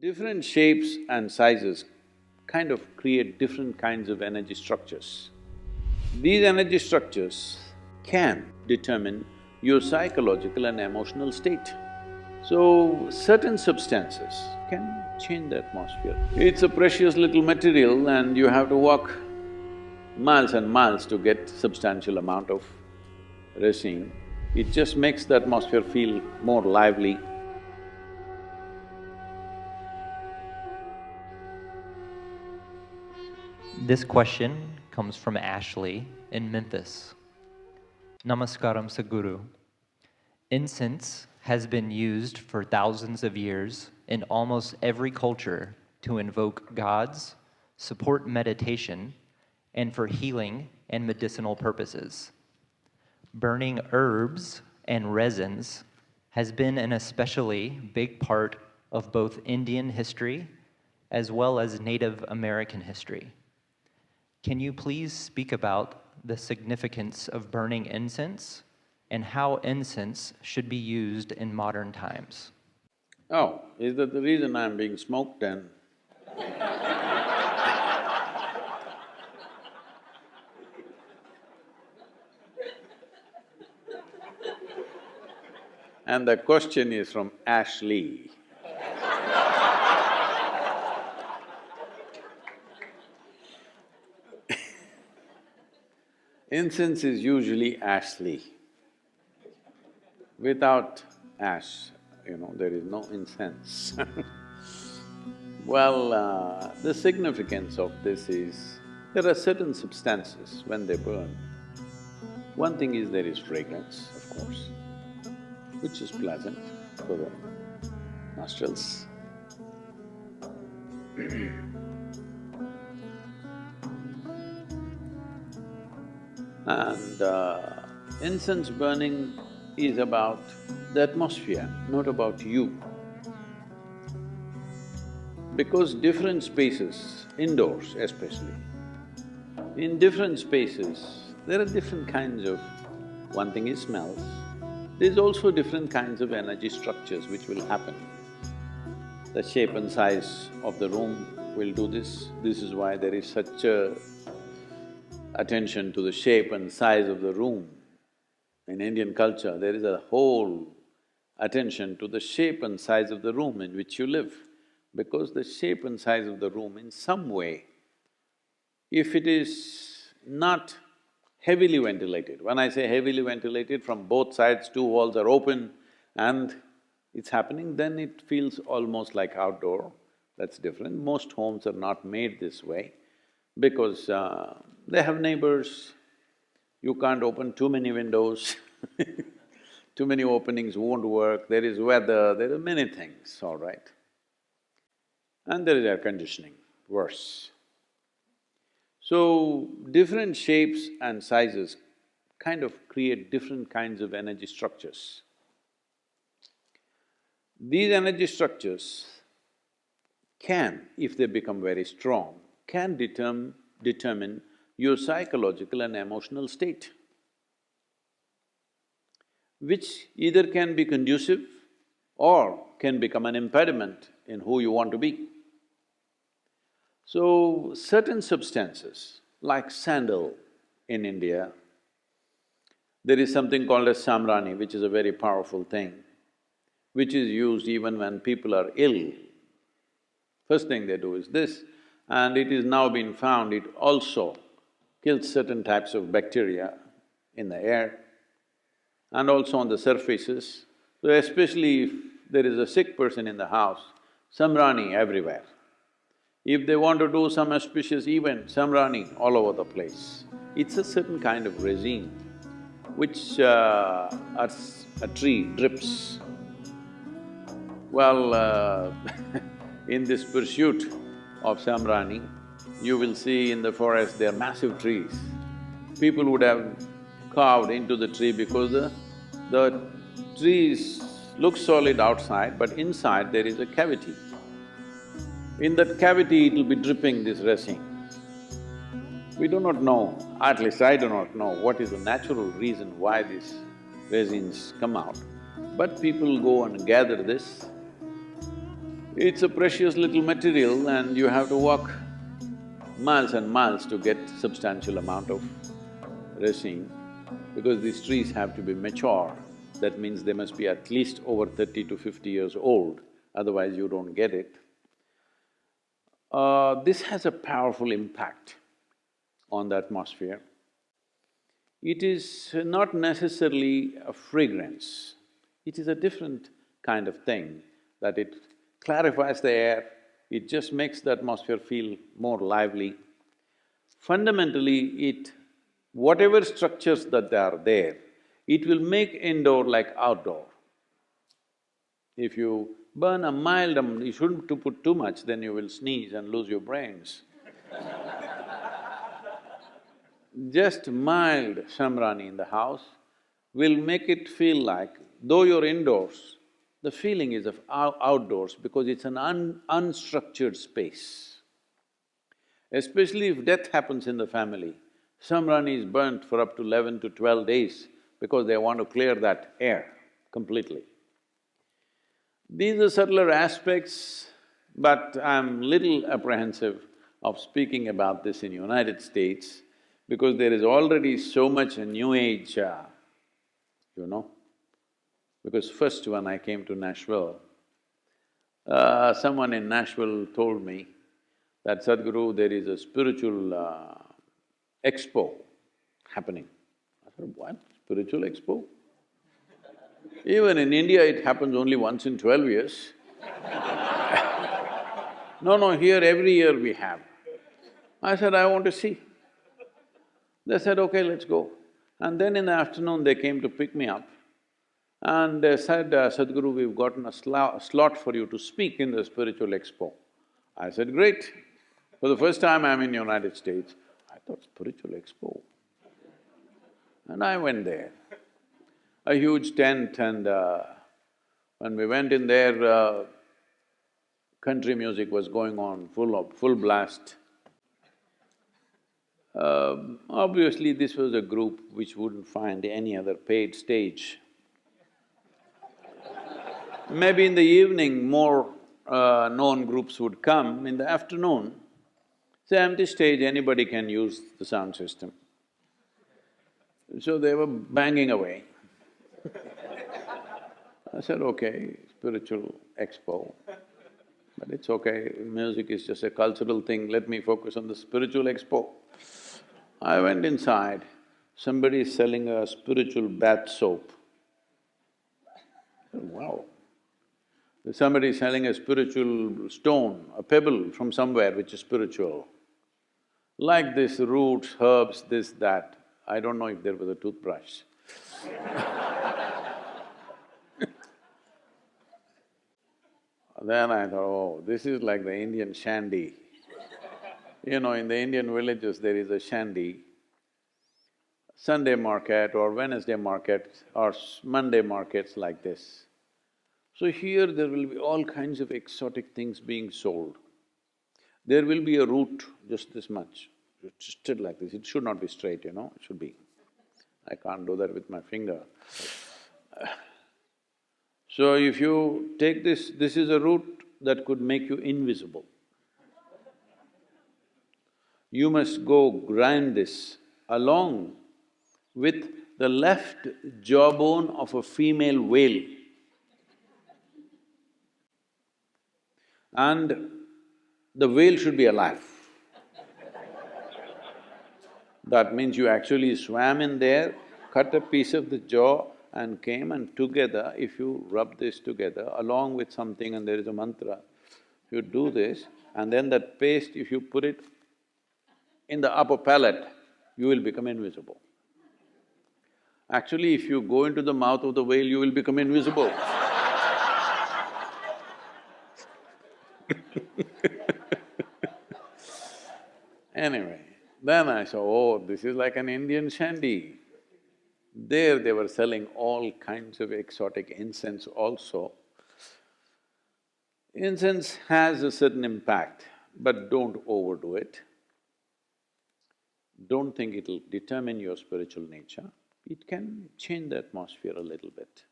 Different shapes and sizes kind of create different kinds of energy structures. These energy structures can determine your psychological and emotional state. So, certain substances can change the atmosphere. It's a precious little material and you have to walk miles and miles to get substantial amount of resin. It just makes the atmosphere feel more lively. This question comes from Ashley in Memphis. Namaskaram Sadhguru. Incense has been used for thousands of years in almost every culture to invoke gods, support meditation, and for healing and medicinal purposes. Burning herbs and resins has been an especially big part of both Indian history as well as Native American history. Can you please speak about the significance of burning incense and how incense should be used in modern times? Oh, is that the reason I'm being smoked then? And the question is from Ashley. Incense is usually ashly. Without ash, there is no incense. Well, the significance of this is, there are certain substances when they burn. One thing is there is fragrance, of course, which is pleasant for the nostrils. And incense burning is about the atmosphere, not about you. Because different spaces, indoors especially, in different spaces, there are different kinds of… one thing is smells, there's also different kinds of energy structures which will happen. The shape and size of the room will do this. This is why there is such a attention to the shape and size of the room. In Indian culture, there is a whole attention to the shape and size of the room in which you live, because the shape and size of the room in some way, if it is not heavily ventilated, when I say heavily ventilated, from both sides, two walls are open and it's happening, then it feels almost like outdoor. That's different. Most homes are not made this way because they have neighbors, you can't open too many windows too many openings won't work, there is weather, there are many things, all right. And there is air conditioning, worse. So, different shapes and sizes kind of create different kinds of energy structures. These energy structures can, if they become very strong, can determine your psychological and emotional state, which either can be conducive or can become an impediment in who you want to be. So, certain substances, like sandal in India, there is something called as samrani, which is a very powerful thing, which is used even when people are ill. First thing they do is this, and it is now been found it also kills certain types of bacteria in the air and also on the surfaces. So especially if there is a sick person in the house, samrani everywhere. If they want to do some auspicious event, samrani all over the place. It's a certain kind of resin which a tree drips. Well, in this pursuit of samrani, you will see in the forest there are massive trees. People would have carved into the tree because the trees look solid outside, but inside there is a cavity. In that cavity, it will be dripping this resin. We do not know, at least I do not know, what is the natural reason why these resins come out. But people go and gather this It's a precious little material and you have to walk miles and miles to get substantial amount of resin, because these trees have to be mature. That means they must be at least over 30 to 50 years old, otherwise you don't get it. This has a powerful impact on the atmosphere. It is not necessarily a fragrance, it is a different kind of thing, that it clarifies the air, it just makes the atmosphere feel more lively. Fundamentally, whatever structures that are there, it will make indoor like outdoor. If you burn a mild, you shouldn't to put too much, then you will sneeze and lose your brains. Just mild shamrani in the house will make it feel like, though you're indoors, the feeling is of outdoors because it's an unstructured space. Especially if death happens in the family, shamrani is burnt for up to 11 to 12 days because they want to clear that air completely. These are subtler aspects, but I'm little apprehensive of speaking about this in United States because there is already so much new age, you know. Because first when I came to Nashville, someone in Nashville told me that, Sadhguru, there is a spiritual expo happening. I said, what? Spiritual expo? Even in India, it happens only once in 12 years. No, here every year we have. I said, I want to see. They said, okay, let's go. And then in the afternoon, they came to pick me up and they said, Sadhguru, we've gotten a slot for you to speak in the spiritual expo. I said, great. For the first time I'm in United States, I thought, spiritual expo. And I went there. A huge tent, and when we went in there, country music was going on full blast. Obviously this was a group which wouldn't find any other paid stage. Maybe in the evening more known groups would come. In the afternoon, it's an empty stage, anybody can use the sound system. So they were banging away. I said, okay, spiritual expo, but it's okay, music is just a cultural thing, let me focus on the spiritual expo. I went inside, somebody is selling a spiritual bath soap. I said, wow. Somebody is selling a spiritual stone, a pebble from somewhere which is spiritual. Like this, roots, herbs, this, that. I don't know if there was a toothbrush. Then I thought, oh, this is like the Indian shandy. You know, in the Indian villages there is a shandy, Sunday market or Wednesday market or Monday markets like this. So here there will be all kinds of exotic things being sold. There will be a root just this much, twisted like this, it should not be straight, you know, it should be… I can't do that with my finger. So if you take this is a root that could make you invisible. You must go grind this along with the left jawbone of a female whale. And the whale should be alive. That means you actually swam in there, cut a piece of the jaw and came, and together, if you rub this together along with something and there is a mantra, you do this, and then that paste, if you put it in the upper palate, you will become invisible. Actually, if you go into the mouth of the whale, you will become invisible. Anyway, then I saw, oh, this is like an Indian shandy. There they were selling all kinds of exotic incense also. Incense has a certain impact, but don't overdo it. Don't think it'll determine your spiritual nature. It can change the atmosphere a little bit.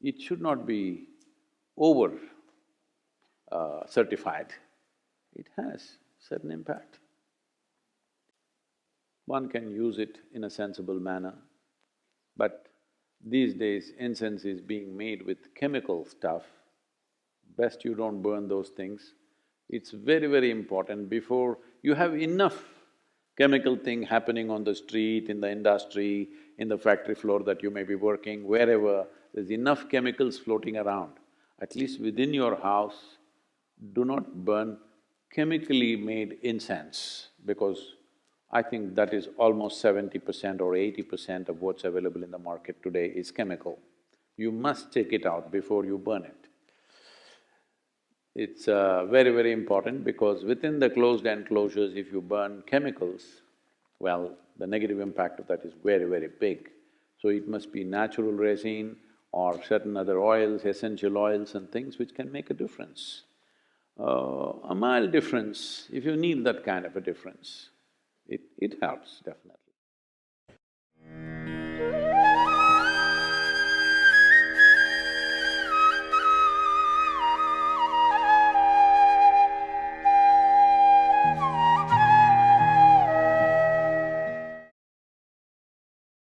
It should not be over certified, it has certain impact. One can use it in a sensible manner, but these days incense is being made with chemical stuff. Best you don't burn those things. It's very, very important before you have enough chemical thing happening on the street, in the industry, in the factory floor that you may be working, wherever, there's enough chemicals floating around. At least within your house, do not burn chemically made incense, because I think that is almost 70% or 80% of what's available in the market today is chemical. You must take it out before you burn it. It's very, very important because within the closed enclosures, if you burn chemicals, well, the negative impact of that is very, very big. So it must be natural resin or certain other oils, essential oils and things which can make a difference. A mild difference, if you need that kind of a difference, it helps definitely.